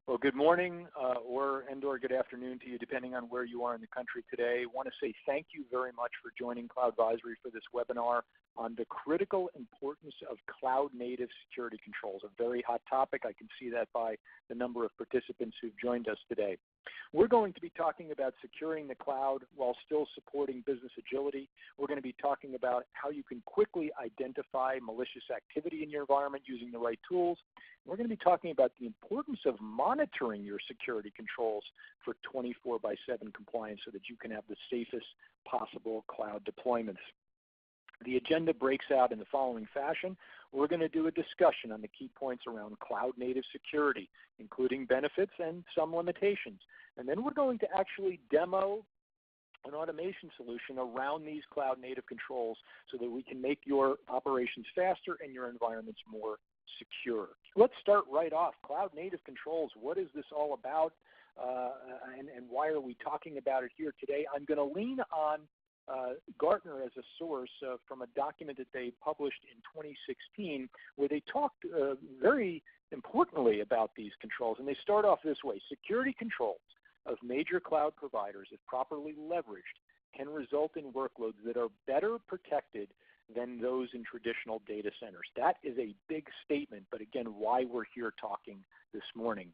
Well, good morning or good afternoon to you, depending on where you are in the country today. I want to say thank you very much for joining Cloud Advisory for this webinar on the critical importance of cloud-native security controls, a very hot topic. I can see that by the number of participants who've joined us today. We're going to be talking about securing the cloud while still supporting business agility. We're going to be talking about how you can quickly identify malicious activity in your environment using the right tools. We're going to be talking about the importance of monitoring your security controls for 24/7 compliance so that you can have the safest possible cloud deployments. The agenda breaks out in the following fashion. We're going to do a discussion on the key points around cloud-native security, including benefits and some limitations. And then we're going to actually demo an automation solution around these cloud-native controls so that we can make your operations faster and your environments more secure. Let's start right off. Cloud-native controls, what is this all about, and why are we talking about it here today? I'm going to lean on Gartner as a source from a document that they published in 2016 where they talked very importantly about these controls. And they start off this way: security controls of major cloud providers, if properly leveraged, can result in workloads that are better protected than those in traditional data centers. That is a big statement, but again, why we're here talking this morning.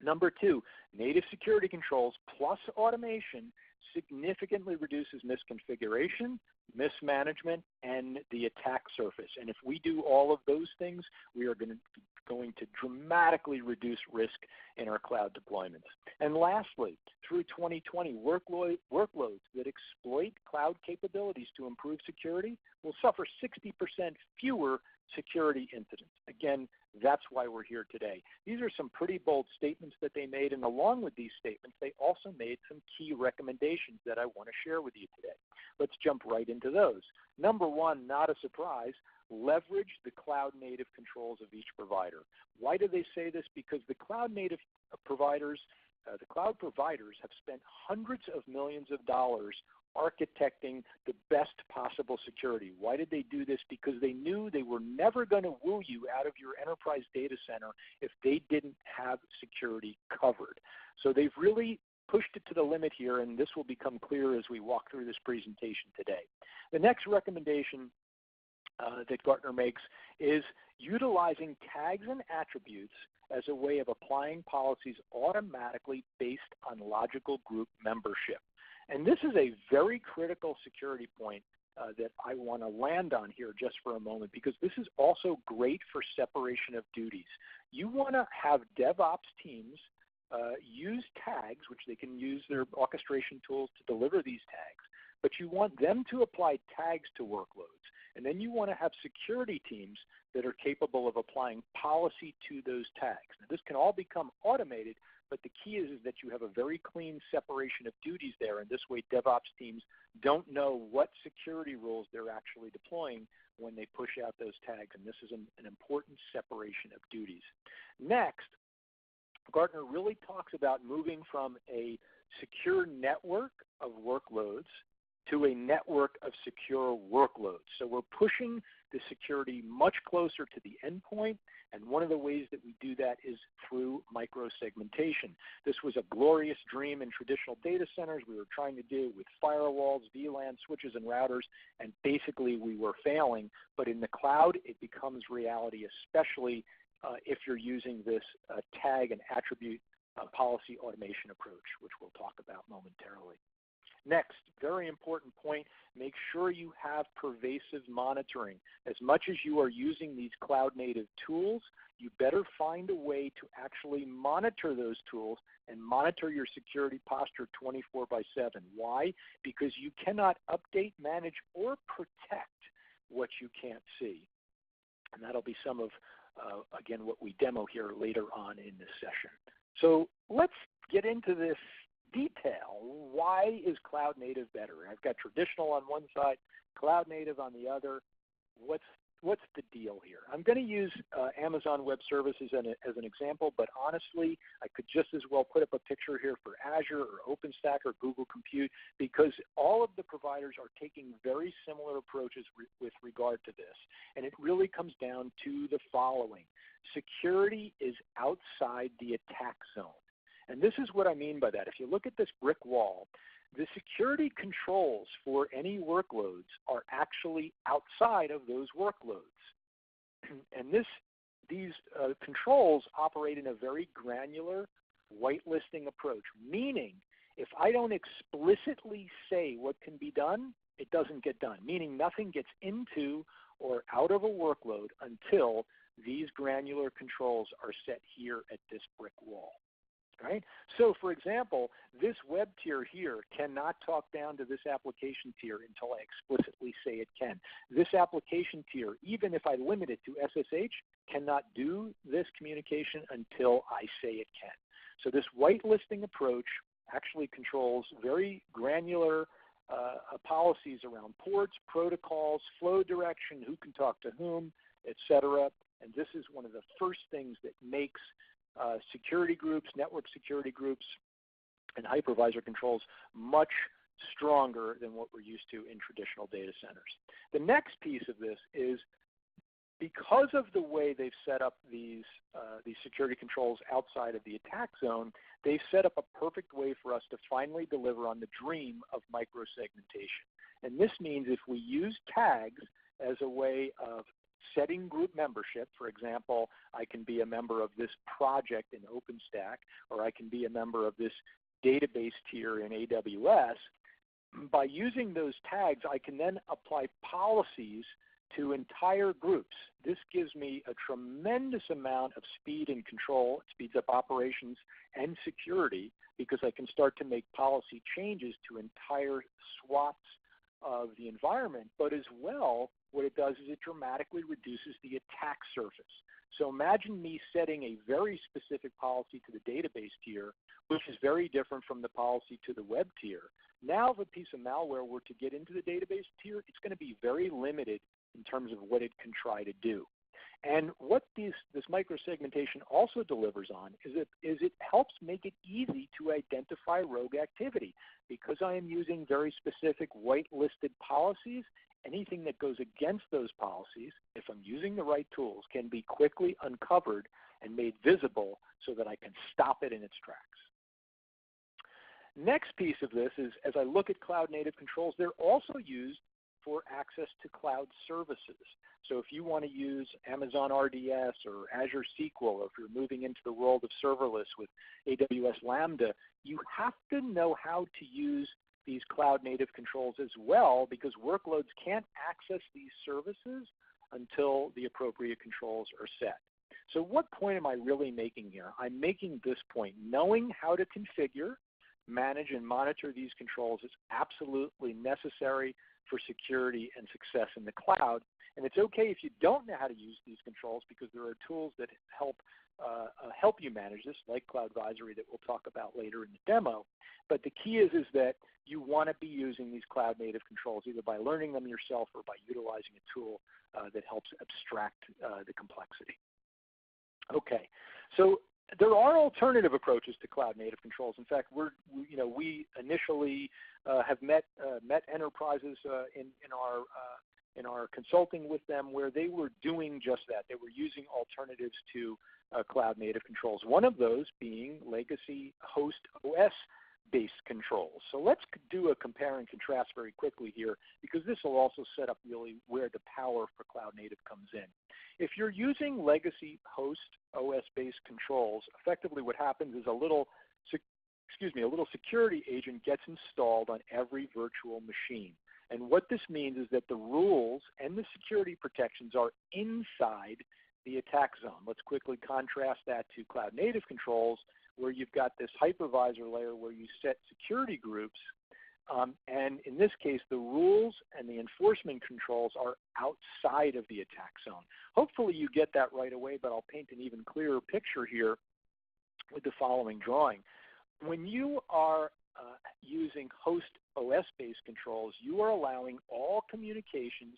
Number two, native security controls plus automation significantly reduces misconfiguration, mismanagement, and the attack surface. And if we do all of those things, we are going to dramatically reduce risk in our cloud deployments. And lastly, through 2020, workloads that exploit cloud capabilities to improve security will suffer 60% fewer security incidents. Again, that's why we're here today. These are some pretty bold statements that they made, and along with these statements, they also made some key recommendations that I want to share with you today. Let's jump right into those. Number one, not a surprise, leverage the cloud-native controls of each provider. Why do they say this? Because the cloud-native providers, have spent hundreds of millions of dollars architecting the best possible security. Why did they do this? Because they knew they were never going to woo you out of your enterprise data center if they didn't have security covered. So they've really pushed it to the limit here, and this will become clear as we walk through this presentation today. The next recommendation that Gartner makes is utilizing tags and attributes as a way of applying policies automatically based on logical group membership. And this is a very critical security point that I want to land on here just for a moment, because this is also great for separation of duties. You want to have DevOps teams use tags, which they can use their orchestration tools to deliver these tags, but you want them to apply tags to workloads. And then you want to have security teams that are capable of applying policy to those tags. Now, this can all become automated, but the key is that you have a very clean separation of duties there, and this way DevOps teams don't know what security rules they're actually deploying when they push out those tags, and this is an important separation of duties. Next, Gartner really talks about moving from a secure network of workloads to a network of secure workloads. So we're pushing the security much closer to the endpoint, and one of the ways that we do that is through microsegmentation. This was a glorious dream in traditional data centers. We were trying to do it with firewalls, VLAN switches, and routers, and basically we were failing. But in the cloud, it becomes reality, especially if you're using this tag and attribute policy automation approach, which we'll talk about momentarily. Next, very important point, make sure you have pervasive monitoring. As much as you are using these cloud-native tools, you better find a way to actually monitor those tools and monitor your security posture 24/7. Why? Because you cannot update, manage, or protect what you can't see. And that'll be some of, again, what we demo here later on in this session. So let's get into this detail. Why is cloud native better? I've got traditional on one side, cloud native on the other. What's the deal here? I'm going to use Amazon Web Services as an example, but honestly, I could just as well put up a picture here for Azure or OpenStack or Google Compute, because all of the providers are taking very similar approaches with regard to this. And it really comes down to the following. Security is outside inside the attack zone. And this is what I mean by that. If you look at this brick wall, the security controls for any workloads are actually outside of those workloads. And these controls operate in a very granular whitelisting approach, meaning if I don't explicitly say what can be done, it doesn't get done, meaning nothing gets into or out of a workload until these granular controls are set here at this brick wall. Right? So for example, this web tier here cannot talk down to this application tier until I explicitly say it can. This application tier, even if I limit it to SSH, cannot do this communication until I say it can. So this whitelisting approach actually controls very granular policies around ports, protocols, flow direction, who can talk to whom, etc. And this is one of the first things that makes security groups, network security groups, and hypervisor controls much stronger than what we're used to in traditional data centers. The next piece of this is because of the way they've set up these security controls outside of the attack zone, they've set up a perfect way for us to finally deliver on the dream of microsegmentation. And this means if we use tags as a way of setting group membership, for example, I can be a member of this project in OpenStack, or I can be a member of this database tier in AWS. By using those tags, I can then apply policies to entire groups. This gives me a tremendous amount of speed and control. It speeds up operations and security because I can start to make policy changes to entire swaths of the environment, but as well, what it does is it dramatically reduces the attack surface. So imagine me setting a very specific policy to the database tier, which is very different from the policy to the web tier. Now if a piece of malware were to get into the database tier, it's going to be very limited in terms of what it can try to do. And what this microsegmentation also delivers on is it helps make it easy to identify rogue activity. Because I am using very specific whitelisted policies, anything that goes against those policies, if I'm using the right tools, can be quickly uncovered and made visible so that I can stop it in its tracks. Next piece of this is, as I look at cloud-native controls, they're also used for access to cloud services. So if you want to use Amazon RDS or Azure SQL, or if you're moving into the world of serverless with AWS Lambda, you have to know how to use these cloud-native controls as well, because workloads can't access these services until the appropriate controls are set. So what point am I really making here? I'm making this point. Knowing how to configure, manage, and monitor these controls is absolutely necessary for security and success in the cloud. And it's okay if you don't know how to use these controls, because there are tools that help you manage this, like CloudVisory, that we'll talk about later in the demo. But the key is that you want to be using these cloud-native controls either by learning them yourself or by utilizing a tool that helps abstract the complexity. Okay, so there are alternative approaches to cloud-native controls. In fact, we initially have met enterprises in our consulting with them where they were doing just that. They were using alternatives to cloud-native controls. One of those being legacy host OS-based controls. So let's do a compare and contrast very quickly here, because this will also set up really where the power for cloud-native comes in. If you're using legacy host OS-based controls, effectively what happens is a little security agent gets installed on every virtual machine. And what this means is that the rules and the security protections are inside the attack zone. Let's quickly contrast that to cloud-native controls, where you've got this hypervisor layer where you set security groups. And in this case, the rules and the enforcement controls are outside of the attack zone. Hopefully you get that right away, but I'll paint an even clearer picture here with the following drawing. When you are using host OS-based controls, you are allowing all communications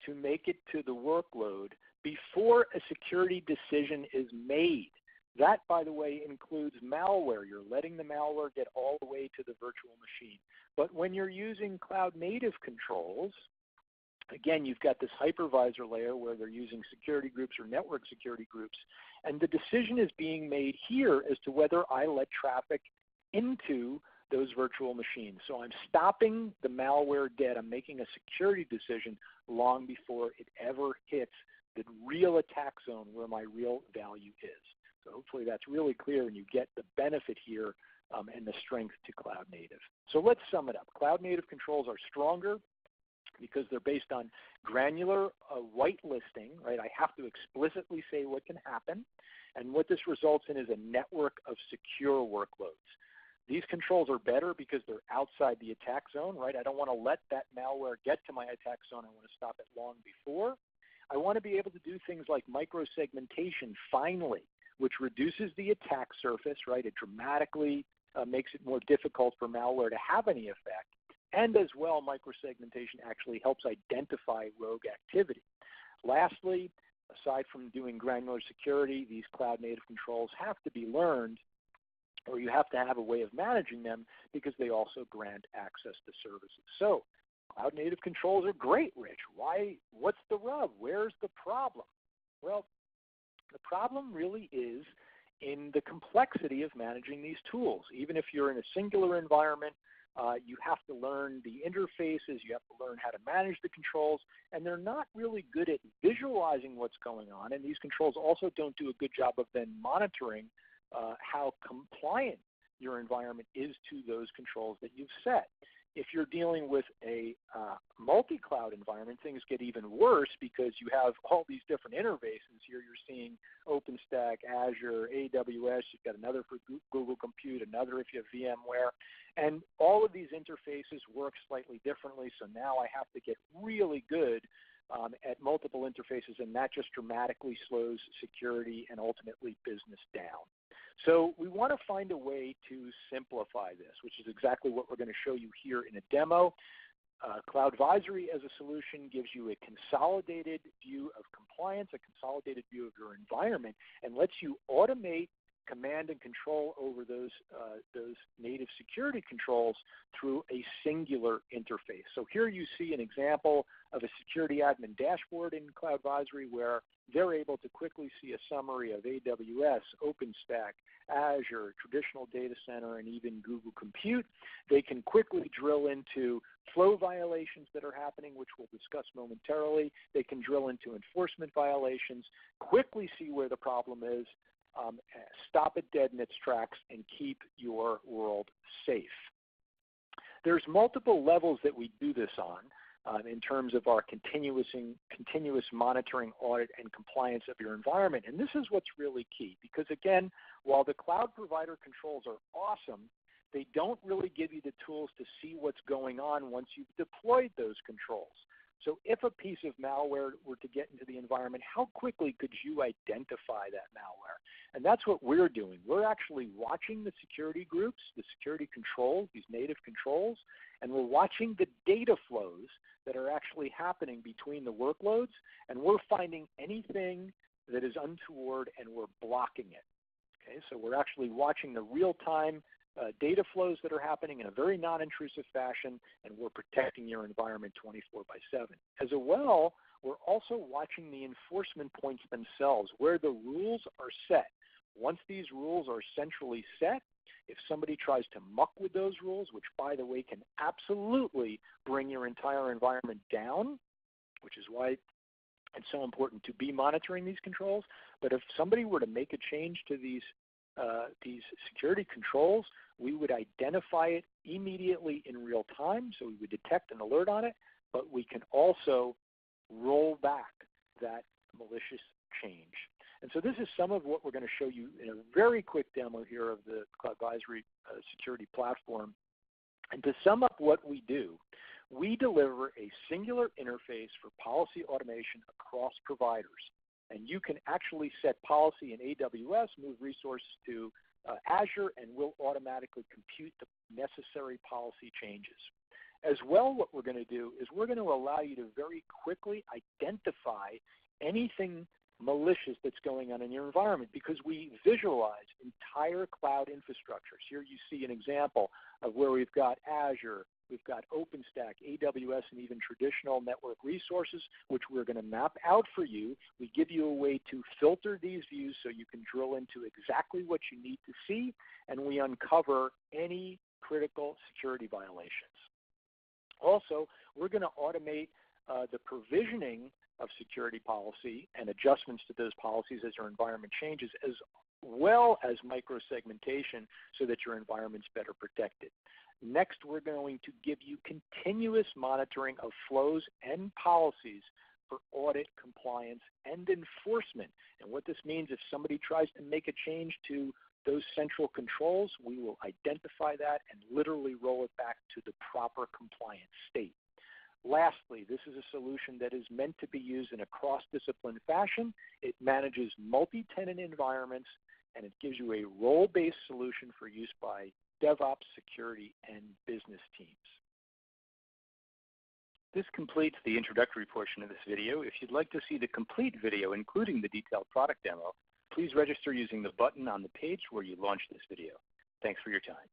to make it to the workload before a security decision is made. That, by the way, includes malware. You're letting the malware get all the way to the virtual machine. But when you're using cloud-native controls, Again, you've got this hypervisor layer where they're using security groups or network security groups, and the decision is being made here as to whether I let traffic into those virtual machines. So I'm stopping the malware dead. I'm making a security decision long before it ever hits the real attack zone where my real value is. So hopefully that's really clear and you get the benefit here and the strength to cloud native. So let's sum it up. Cloud native controls are stronger because they're based on granular whitelisting, right? I have to explicitly say what can happen. And what this results in is a network of secure workloads. These controls are better because they're outside the attack zone, right? I don't want to let that malware get to my attack zone. I want to stop it long before. I want to be able to do things like microsegmentation finally, which reduces the attack surface, right? It dramatically makes it more difficult for malware to have any effect. And as well, microsegmentation actually helps identify rogue activity. Lastly, aside from doing granular security, these cloud native controls have to be learned, or you have to have a way of managing them because they also grant access to services. So cloud native controls are great, Rich. Why? What's the rub? Where's the problem? Well, the problem really is in the complexity of managing these tools. Even if you're in a singular environment, you have to learn the interfaces, you have to learn how to manage the controls, and they're not really good at visualizing what's going on, and these controls also don't do a good job of then monitoring how compliant your environment is to those controls that you've set. If you're dealing with a multi-cloud environment, things get even worse because you have all these different interfaces. Here you're seeing OpenStack, Azure, AWS. You've got another for Google Compute, another if you have VMware. And all of these interfaces work slightly differently, so now I have to get really good at multiple interfaces, and that just dramatically slows security and ultimately business down. So we want to find a way to simplify this, which is exactly what we're going to show you here in a demo. CloudVisory as a solution gives you a consolidated view of compliance, a consolidated view of your environment, and lets you automate command and control over those native security controls through a singular interface. So here you see an example of a security admin dashboard in CloudVisory where they're able to quickly see a summary of AWS, OpenStack, Azure, traditional data center, and even Google Compute. They can quickly drill into flow violations that are happening, which we'll discuss momentarily. They can drill into enforcement violations, quickly see where the problem is, stop it dead in its tracks, and keep your world safe. There's multiple levels that we do this on in terms of our continuous monitoring, audit, and compliance of your environment. And this is what's really key because, again, while the cloud provider controls are awesome, they don't really give you the tools to see what's going on once you've deployed those controls. So if a piece of malware were to get into the environment, how quickly could you identify that malware? And that's what we're doing. We're actually watching the security groups, the security controls, these native controls, and we're watching the data flows that are actually happening between the workloads, and we're finding anything that is untoward and we're blocking it. Okay, so we're actually watching the real-time data flows that are happening in a very non-intrusive fashion, and we're protecting your environment 24/7. As well, we're also watching the enforcement points themselves, where the rules are set. Once these rules are centrally set, if somebody tries to muck with those rules, which, by the way, can absolutely bring your entire environment down, which is why it's so important to be monitoring these controls, but if somebody were to make a change to these security controls, we would identify it immediately in real time, so we would detect an alert on it, but we can also roll back that malicious change. And so this is some of what we're going to show you in a very quick demo here of the CloudVisory security platform. And to sum up what we do, we deliver a singular interface for policy automation across providers. And you can actually set policy in AWS, move resources to Azure, and we'll automatically compute the necessary policy changes. As well, what we're going to do is we're going to allow you to very quickly identify anything malicious that's going on in your environment, because we visualize entire cloud infrastructures. Here you see an example of where we've got Azure, we've got OpenStack, AWS, and even traditional network resources, which we're going to map out for you. We give you a way to filter these views so you can drill into exactly what you need to see, and we uncover any critical security violations. Also, we're going to automate the provisioning of security policy and adjustments to those policies as your environment changes, as well as microsegmentation so that your environment's better protected. Next, we're going to give you continuous monitoring of flows and policies for audit, compliance, and enforcement. And what this means, if somebody tries to make a change to those central controls, we will identify that and literally roll it back to the proper compliance state. Lastly, this is a solution that is meant to be used in a cross-discipline fashion. It manages multi-tenant environments, and it gives you a role-based solution for use by DevOps, security, and business teams. This completes the introductory portion of this video. If you'd like to see the complete video, including the detailed product demo, please register using the button on the page where you launched this video. Thanks for your time.